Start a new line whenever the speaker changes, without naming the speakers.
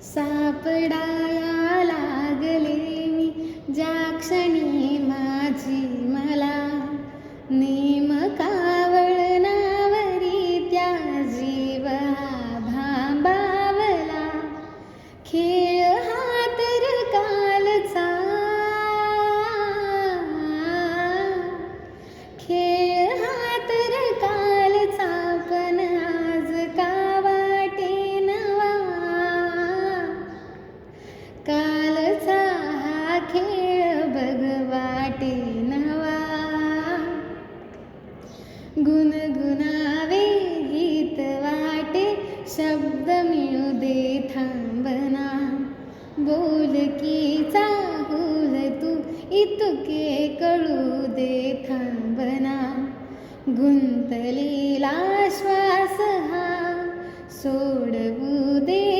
सापडाया लागले मी ज्या क्षणी माझी मला नेमका वळणावरी त्या जीव हा भांबावला. खेळ हा तर कालचा, खेळ हा तर कालचा, पण आज का वाटे नवा. कालचा हा खेळ बघ वाटे नवा. गुणगुणावे गीत वाटे, शब्द मिळू दे थांबना. बोलकीचा हुल तू इतके कळू दे थांबना. गुंतलेला श्वास हा सोडवू दे